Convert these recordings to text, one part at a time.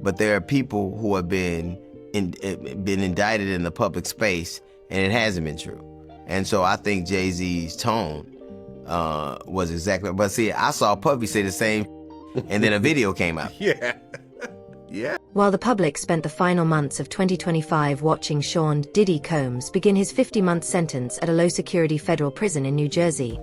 but there are people who have been indicted in the public space, and it hasn't been true. And so I think Jay-Z's tone was exactly. But see, I saw Puffy say the same, and then a video came out. Yeah. Yeah. While the public spent the final months of 2025 watching Sean Diddy Combs begin his 50-month sentence at a low-security federal prison in New Jersey,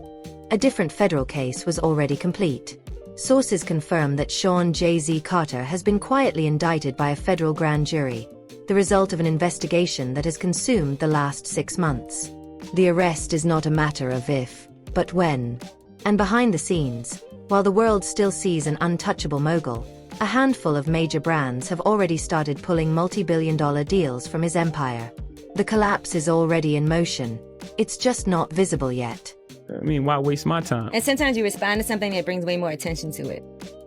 a different federal case was already complete. Sources confirm that Sean Jay-Z Carter has been quietly indicted by a federal grand jury, the result of an investigation that has consumed the last 6 months. The arrest is not a matter of if, but when. And behind the scenes, while the world still sees an untouchable mogul, a handful of major brands have already started pulling multi-billion-dollar deals from his empire. The collapse is already in motion. It's just not visible yet. I mean, why waste my time? And sometimes you respond to something that brings way more attention to it,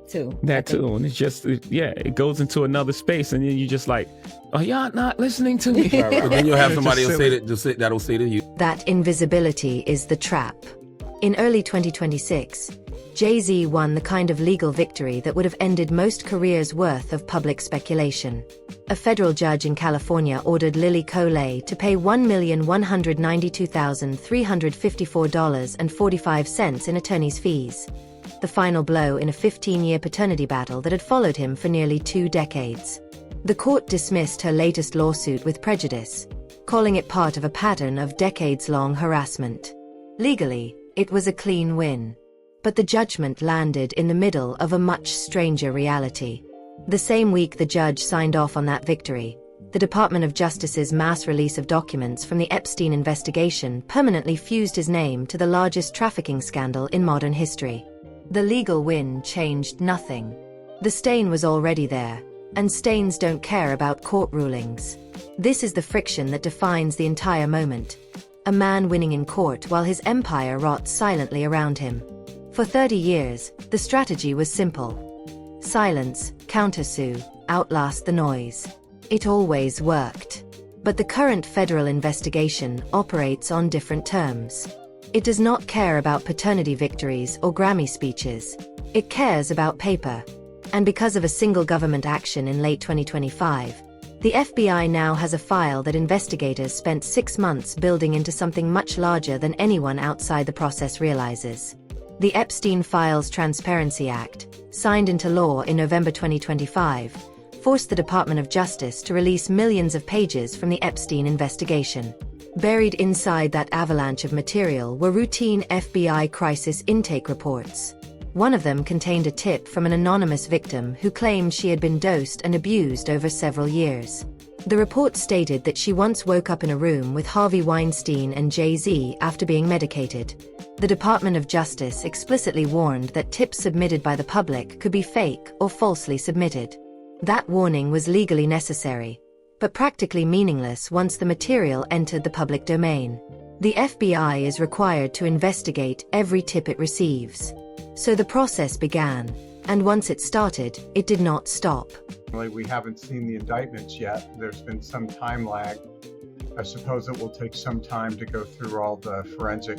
too. That too, and it's just, it goes into another space, and then you just like, oh, y'all not listening to me. Right. But then you'll have somebody that'll say to you. That invisibility is the trap. In early 2026, Jay-Z won the kind of legal victory that would have ended most careers' worth of public speculation. A federal judge in California ordered Lily Coley to pay $1,192,354.45 in attorney's fees. The final blow in a 15-year paternity battle that had followed him for nearly 2 decades. The court dismissed her latest lawsuit with prejudice, calling it part of a pattern of decades-long harassment. Legally, it was a clean win. But the judgment landed in the middle of a much stranger reality. The same week the judge signed off on that victory, the Department of Justice's mass release of documents from the Epstein investigation permanently fused his name to the largest trafficking scandal in modern history. The legal win changed nothing. The stain was already there, and stains don't care about court rulings. This is the friction that defines the entire moment. A man winning in court while his empire rots silently around him. For 30 years, the strategy was simple. Silence, countersue, outlast the noise. It always worked. But the current federal investigation operates on different terms. It does not care about paternity victories or Grammy speeches. It cares about paper. And because of a single government action in late 2025, the FBI now has a file that investigators spent 6 months building into something much larger than anyone outside the process realizes. The Epstein Files Transparency Act, signed into law in November 2025, forced the Department of Justice to release millions of pages from the Epstein investigation. Buried inside that avalanche of material were routine FBI crisis intake reports. One of them contained a tip from an anonymous victim who claimed she had been dosed and abused over several years. The report stated that she once woke up in a room with Harvey Weinstein and Jay-Z after being medicated. The Department of Justice explicitly warned that tips submitted by the public could be fake or falsely submitted. That warning was legally necessary, but practically meaningless once the material entered the public domain. The FBI is required to investigate every tip it receives. So the process began, and once it started, it did not stop. We haven't seen the indictments yet. There's been some time lag. I suppose it will take some time to go through all the forensic,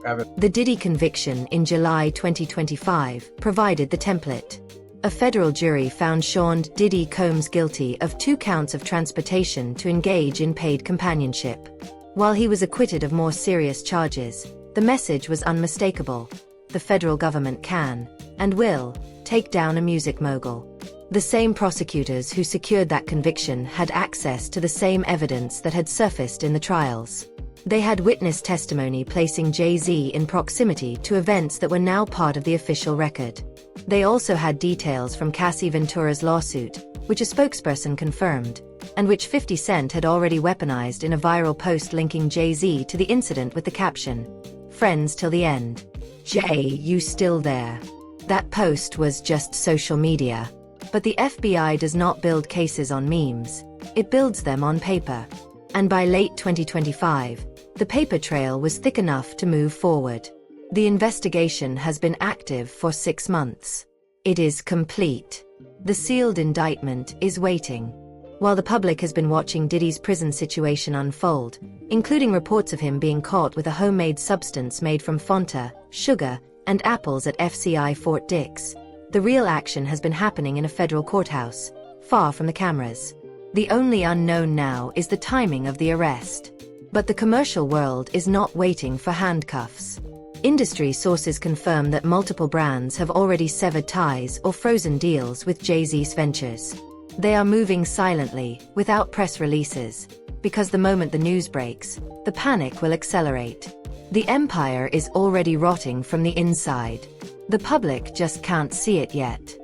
evidence. The Diddy conviction in July 2025 provided the template. A federal jury found Sean Diddy Combs guilty of 2 counts of transportation to engage in paid companionship. While he was acquitted of more serious charges, the message was unmistakable. The federal government can, and will, take down a music mogul. The same prosecutors who secured that conviction had access to the same evidence that had surfaced in the trials. They had witness testimony placing Jay-Z in proximity to events that were now part of the official record. They also had details from Cassie Ventura's lawsuit, which a spokesperson confirmed, and which 50 Cent had already weaponized in a viral post linking Jay-Z to the incident with the caption, "Friends till the end. Jay, you still there?" That post was just social media. But the FBI does not build cases on memes, it builds them on paper. And by late 2025, the paper trail was thick enough to move forward. The investigation has been active for 6 months. It is complete. The sealed indictment is waiting. While the public has been watching Diddy's prison situation unfold, including reports of him being caught with a homemade substance made from Fanta, sugar, and apples at FCI Fort Dix, the real action has been happening in a federal courthouse, far from the cameras. The only unknown now is the timing of the arrest. But the commercial world is not waiting for handcuffs. Industry sources confirm that multiple brands have already severed ties or frozen deals with Jay-Z's ventures. They are moving silently, without press releases, because the moment the news breaks, the panic will accelerate. The empire is already rotting from the inside. The public just can't see it yet.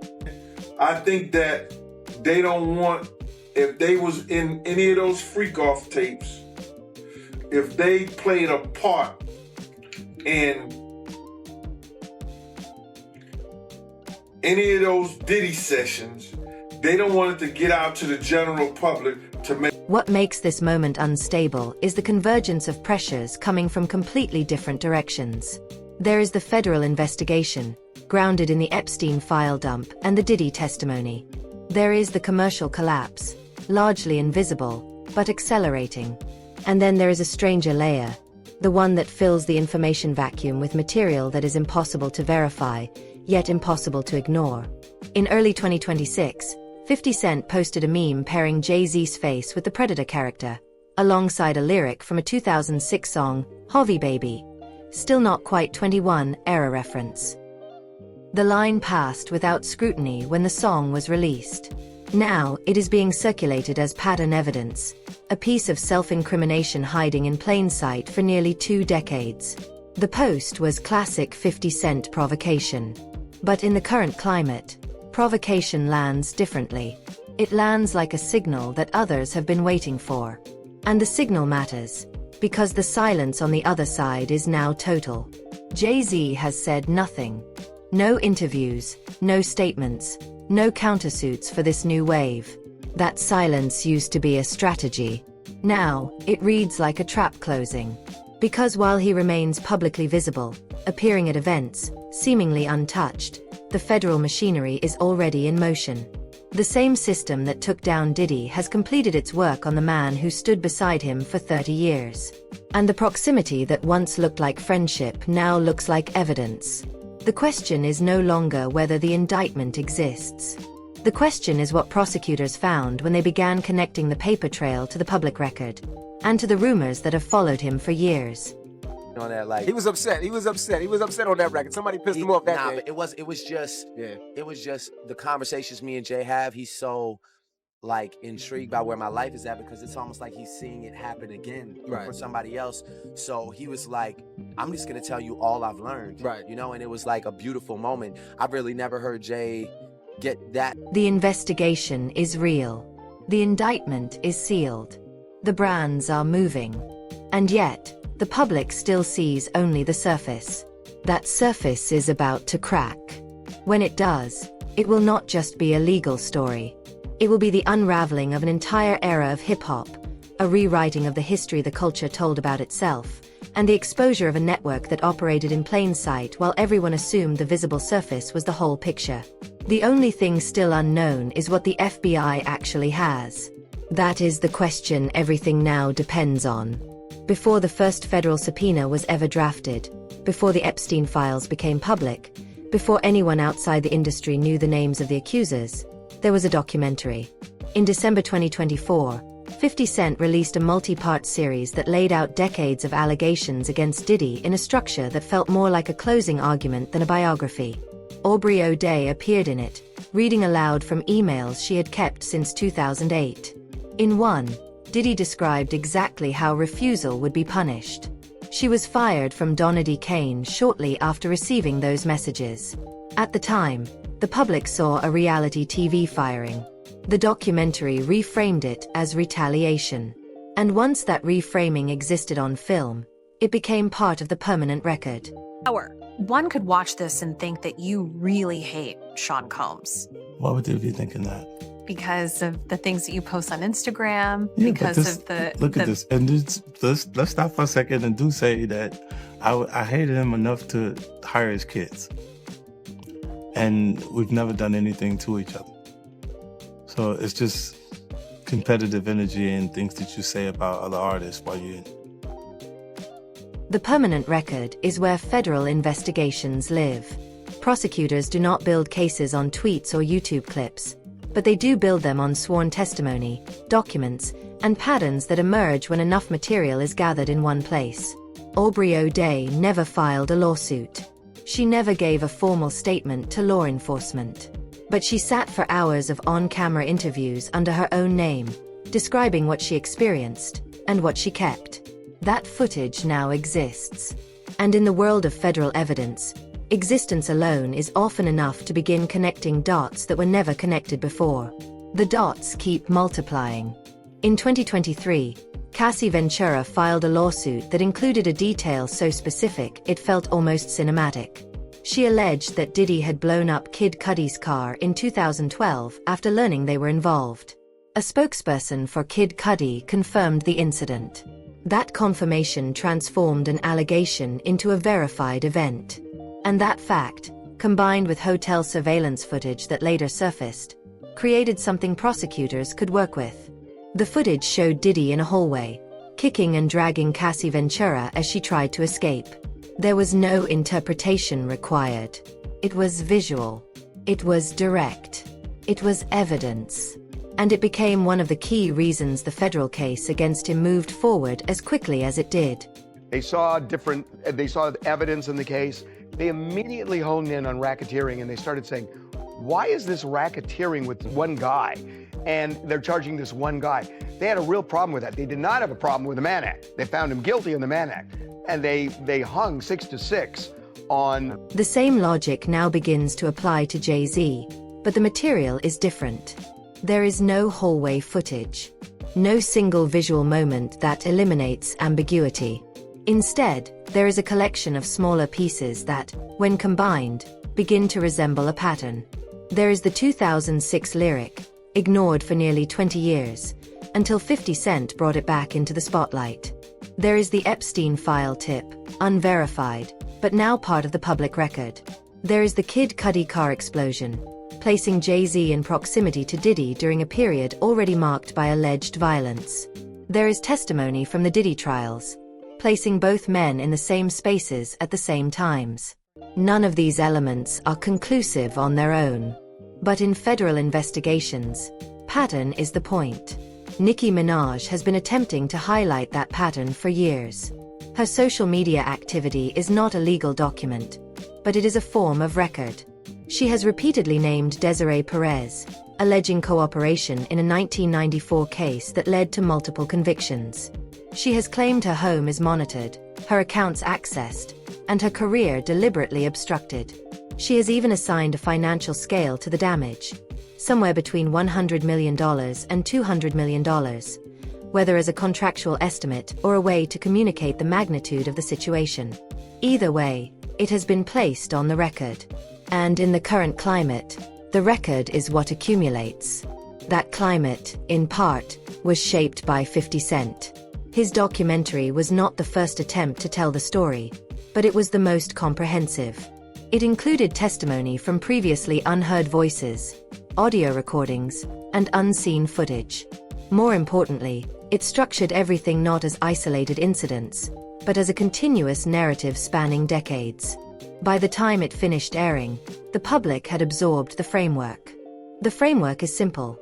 I think that they don't want, if they was in any of those freak-off tapes, if they played a part in any of those Diddy sessions, they don't want it to get out to the general public to make. What makes this moment unstable is the convergence of pressures coming from completely different directions. There is the federal investigation, grounded in the Epstein file dump and the Diddy testimony. There is the commercial collapse, largely invisible, but accelerating. And then there is a stranger layer, the one that fills the information vacuum with material that is impossible to verify, yet impossible to ignore. In early 2026, 50 Cent posted a meme pairing Jay-Z's face with the Predator character, alongside a lyric from a 2006 song, Hovey Baby. Still not quite 21 era reference. The line passed without scrutiny when the song was released. Now, it is being circulated as pattern evidence, a piece of self-incrimination hiding in plain sight for nearly 2 decades. The post was classic 50 Cent provocation. But in the current climate, provocation lands differently. It lands like a signal that others have been waiting for. And the signal matters, because the silence on the other side is now total. Jay-Z has said nothing. No interviews, no statements, no countersuits for this new wave. That silence used to be a strategy. Now, it reads like a trap closing. Because while he remains publicly visible, appearing at events, seemingly untouched, the federal machinery is already in motion. The same system that took down Diddy has completed its work on the man who stood beside him for 30 years. And the proximity that once looked like friendship now looks like evidence. The question is no longer whether the indictment exists. The question is what prosecutors found when they began connecting the paper trail to the public record, and to the rumors that have followed him for years. On that, like, he was upset on that record. Somebody pissed him off that day. But it was just the conversations me and Jay have. He's so like intrigued by where my life is at, because it's almost like he's seeing it happen again for somebody else. So he was like, I'm just gonna tell you all I've learned, you know. And it was like a beautiful moment. I've really never heard Jay get that. The investigation is real. The indictment is sealed. The brands are moving. And yet, the public still sees only the surface. That surface is about to crack. When it does, it will not just be a legal story. It will be the unraveling of an entire era of hip-hop, a rewriting of the history the culture told about itself, and the exposure of a network that operated in plain sight while everyone assumed the visible surface was the whole picture. The only thing still unknown is what the FBI actually has. That is the question everything now depends on. Before the first federal subpoena was ever drafted, before the Epstein files became public, before anyone outside the industry knew the names of the accusers, there was a documentary. In December 2024, 50 Cent released a multi-part series that laid out decades of allegations against Diddy in a structure that felt more like a closing argument than a biography. Aubrey O'Day appeared in it, reading aloud from emails she had kept since 2008. In one, Diddy described exactly how refusal would be punished. She was fired from Donady Kane shortly after receiving those messages. At the time, the public saw a reality TV firing. The documentary reframed it as retaliation. And once that reframing existed on film, it became part of the permanent record. One could watch this and think that you really hate Sean Combs. Why would they be thinking that? Because of the things that you post on Instagram, Look at this. And let's stop for a second and do say that I hated him enough to hire his kids. And we've never done anything to each other. So it's just competitive energy and things that you say about other artists while you're... The permanent record is where federal investigations live. Prosecutors do not build cases on tweets or YouTube clips. but they do build them on sworn testimony, documents, and patterns that emerge when enough material is gathered in one place. Aubrey O'Day never filed a lawsuit. She never gave a formal statement to law enforcement. But she sat for hours of on-camera interviews under her own name, describing what she experienced and what she kept. That footage now exists. And in the world of federal evidence, existence alone is often enough to begin connecting dots that were never connected before. The dots keep multiplying. In 2023, Cassie Ventura filed a lawsuit that included a detail so specific it felt almost cinematic. She alleged that Diddy had blown up Kid Cudi's car in 2012 after learning they were involved. A spokesperson for Kid Cudi confirmed the incident. That confirmation transformed an allegation into a verified event. And that fact, combined with hotel surveillance footage that later surfaced, created something prosecutors could work with. The footage showed Diddy in a hallway, kicking and dragging Cassie Ventura as she tried to escape. There was no interpretation required. It was visual. It was direct. It was evidence. And it became one of the key reasons the federal case against him moved forward as quickly as it did. They saw evidence in the case. They immediately honed in on racketeering, and they started saying, why is this racketeering with one guy? And they're charging this one guy. They had a real problem with that. They did not have a problem with the Mann Act. They found him guilty in the Mann Act. And they hung 6 to 6 on... The same logic now begins to apply to Jay-Z, but the material is different. There is no hallway footage. No single visual moment that eliminates ambiguity. Instead, there is a collection of smaller pieces that, when combined, begin to resemble a pattern. There is the 2006 lyric, ignored for nearly 20 years, until 50 Cent brought it back into the spotlight. There is the Epstein file tip, unverified, but now part of the public record. There is the Kid Cudi car explosion, placing Jay-Z in proximity to Diddy during a period already marked by alleged violence. There is testimony from the Diddy trials, placing both men in the same spaces at the same times. None of these elements are conclusive on their own. But in federal investigations, pattern is the point. Nicki Minaj has been attempting to highlight that pattern for years. Her social media activity is not a legal document, but it is a form of record. She has repeatedly named Desiree Perez, alleging cooperation in a 1994 case that led to multiple convictions. She has claimed her home is monitored, her accounts accessed, and her career deliberately obstructed. She has even assigned a financial scale to the damage, somewhere between $100 million and $200 million, whether as a contractual estimate or a way to communicate the magnitude of the situation. Either way, it has been placed on the record. And in the current climate, the record is what accumulates. That climate, in part, was shaped by 50 Cent. His documentary was not the first attempt to tell the story, but it was the most comprehensive. It included testimony from previously unheard voices, audio recordings, and unseen footage. More importantly, it structured everything not as isolated incidents, but as a continuous narrative spanning decades. By the time it finished airing, the public had absorbed the framework. The framework is simple.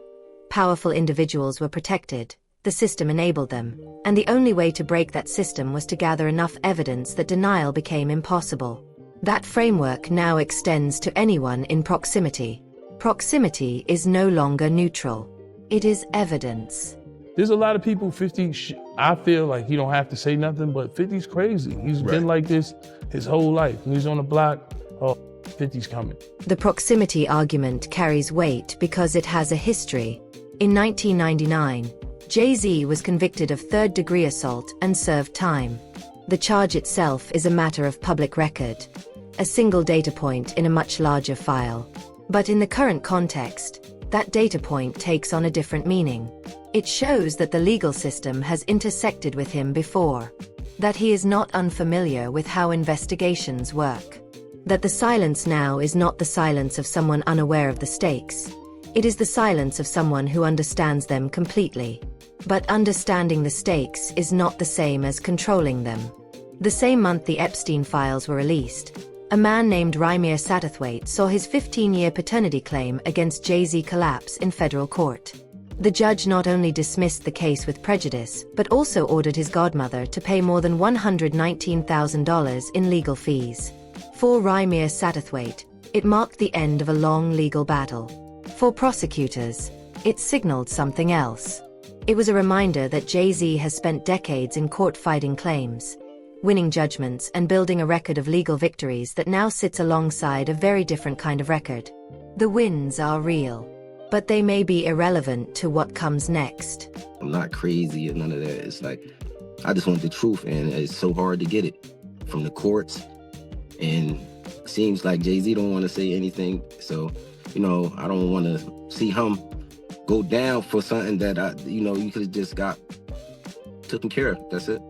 Powerful individuals were protected, the system enabled them, and the only way to break that system was to gather enough evidence that denial became impossible. That framework now extends to anyone in proximity. Proximity is no longer neutral. It is evidence. There's a lot of people, 50, I feel like he don't have to say nothing, but 50's crazy. He's been like this his whole life. When he's on the block, 50's coming. The proximity argument carries weight because it has a history. In 1999, Jay-Z was convicted of third-degree assault and served time. The charge itself is a matter of public record, a single data point in a much larger file. But in the current context, that data point takes on a different meaning. It shows that the legal system has intersected with him before, that he is not unfamiliar with how investigations work, that the silence now is not the silence of someone unaware of the stakes, it is the silence of someone who understands them completely. But understanding the stakes is not the same as controlling them. The same month the Epstein files were released, a man named Rymir Satterthwaite saw his 15-year paternity claim against Jay-Z collapse in federal court. The judge not only dismissed the case with prejudice, but also ordered his godmother to pay more than $119,000 in legal fees. For Rymir Satterthwaite, it marked the end of a long legal battle. For prosecutors, it signaled something else. It was a reminder that Jay-Z has spent decades in court fighting claims, winning judgments and building a record of legal victories that now sits alongside a very different kind of record. The wins are real, but they may be irrelevant to what comes next. I'm not crazy or none of that. It's like, I just want the truth, and it's so hard to get it from the courts. And it seems like Jay-Z don't want to say anything. So, I don't want to see him go down for something that, you could have just got taken care of. That's it.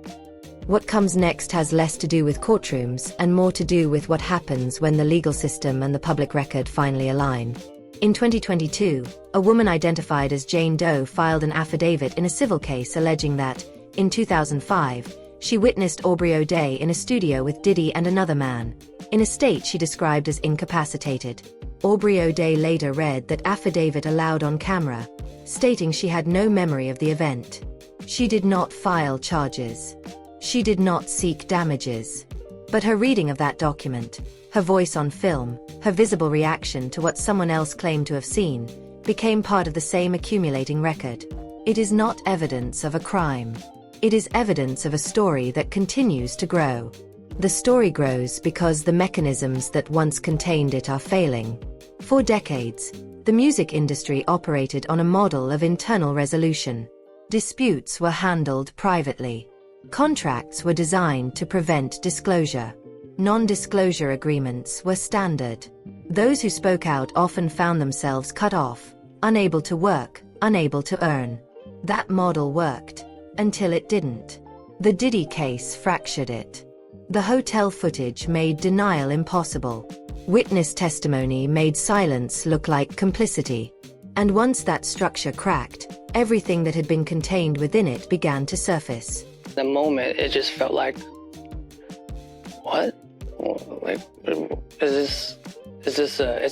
What comes next has less to do with courtrooms and more to do with what happens when the legal system and the public record finally align. In 2022, a woman identified as Jane Doe filed an affidavit in a civil case alleging that, in 2005, she witnessed Aubrey O'Day in a studio with Diddy and another man, in a state she described as incapacitated. Aubrey O'Day later read that affidavit aloud on camera, stating she had no memory of the event. She did not file charges. She did not seek damages. But her reading of that document, her voice on film, her visible reaction to what someone else claimed to have seen, became part of the same accumulating record. It is not evidence of a crime. It is evidence of a story that continues to grow. The story grows because the mechanisms that once contained it are failing. For decades, the music industry operated on a model of internal resolution. Disputes were handled privately. Contracts were designed to prevent disclosure. Non-disclosure agreements were standard. Those who spoke out often found themselves cut off, unable to work, unable to earn. That model worked, until it didn't. The Diddy case fractured it. The hotel footage made denial impossible. Witness testimony made silence look like complicity. And once that structure cracked, everything that had been contained within it began to surface. The moment, it just felt like, what? Like, is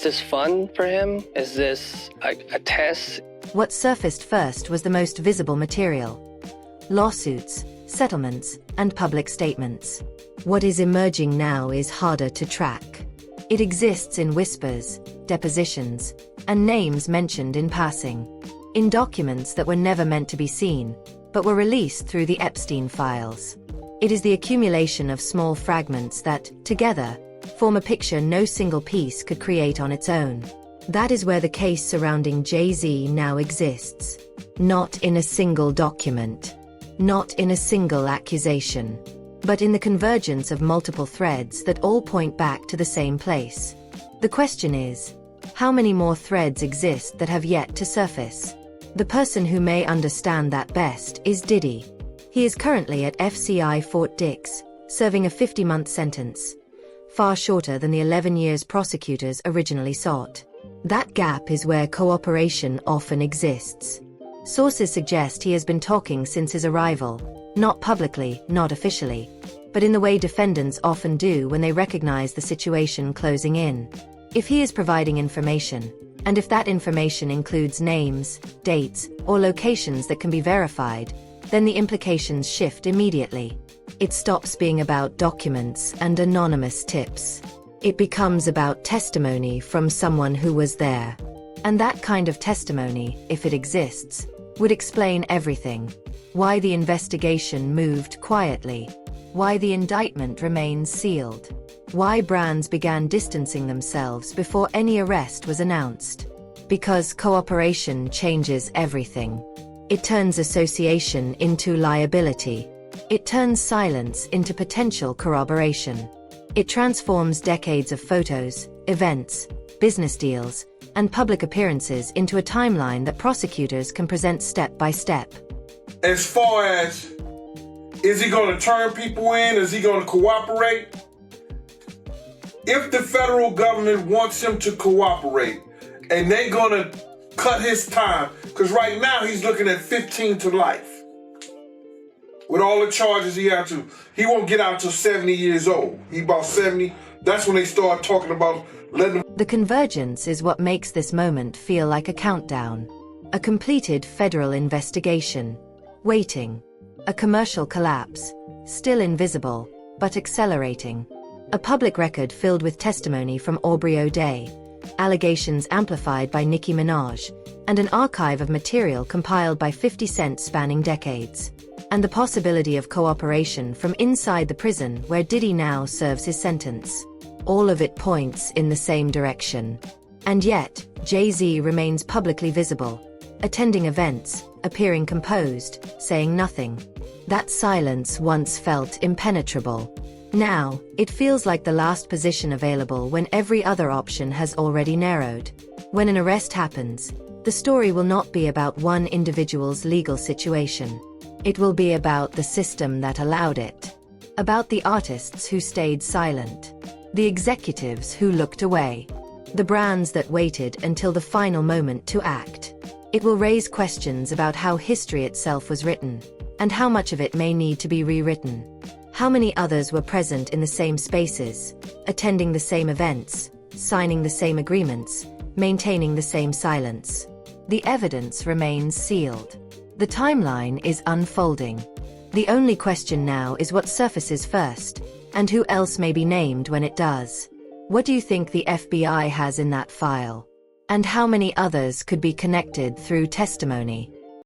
this fun for him? Is this a test? What surfaced first was the most visible material: lawsuits, settlements, and public statements. What is emerging now is harder to track. It exists in whispers, depositions, and names mentioned in passing. In documents that were never meant to be seen, but were released through the Epstein files. It is the accumulation of small fragments that, together, form a picture no single piece could create on its own. That is where the case surrounding Jay-Z now exists. Not in a single document. Not in a single accusation. But in the convergence of multiple threads that all point back to the same place. The question is, how many more threads exist that have yet to surface? The person who may understand that best is Diddy. He is currently at FCI Fort Dix, serving a 50-month sentence, far shorter than the 11 years prosecutors originally sought. That gap is where cooperation often exists. Sources suggest he has been talking since his arrival, not publicly, not officially, but in the way defendants often do when they recognize the situation closing in. If he is providing information, and if that information includes names, dates, or locations that can be verified, then the implications shift immediately. It stops being about documents and anonymous tips. It becomes about testimony from someone who was there. And that kind of testimony, if it exists, would explain everything. Why the investigation moved quietly. Why the indictment remains sealed. Why brands began distancing themselves before any arrest was announced. Because cooperation changes everything. It turns association into liability. It turns silence into potential corroboration. It transforms decades of photos, events, business deals, and public appearances into a timeline that prosecutors can present step by step. As far as, is he going to turn people in? Is he going to cooperate? If the federal government wants him to cooperate, and they're going to cut his time, because right now he's looking at 15 to life. With all the charges he had to, he won't get out till 70 years old. He about 70, that's when they start talking about letting them. The convergence is what makes this moment feel like a countdown. A completed federal investigation. Waiting. A commercial collapse. Still invisible, but accelerating. A public record filled with testimony from Aubrey O'Day, allegations amplified by Nicki Minaj, and an archive of material compiled by 50 Cent spanning decades. And the possibility of cooperation from inside the prison where Diddy now serves his sentence. All of it points in the same direction. And yet, Jay-Z remains publicly visible, attending events, appearing composed, saying nothing. That silence once felt impenetrable. Now, it feels like the last position available when every other option has already narrowed. When an arrest happens, the story will not be about one individual's legal situation. It will be about the system that allowed it. About the artists who stayed silent. The executives who looked away. The brands that waited until the final moment to act. It will raise questions about how history itself was written, and how much of it may need to be rewritten. How many others were present in the same spaces, attending the same events, signing the same agreements, maintaining the same silence? The evidence remains sealed. The timeline is unfolding. The only question now is what surfaces first, and who else may be named when it does. What do you think the FBI has in that file? And how many others could be connected through testimony?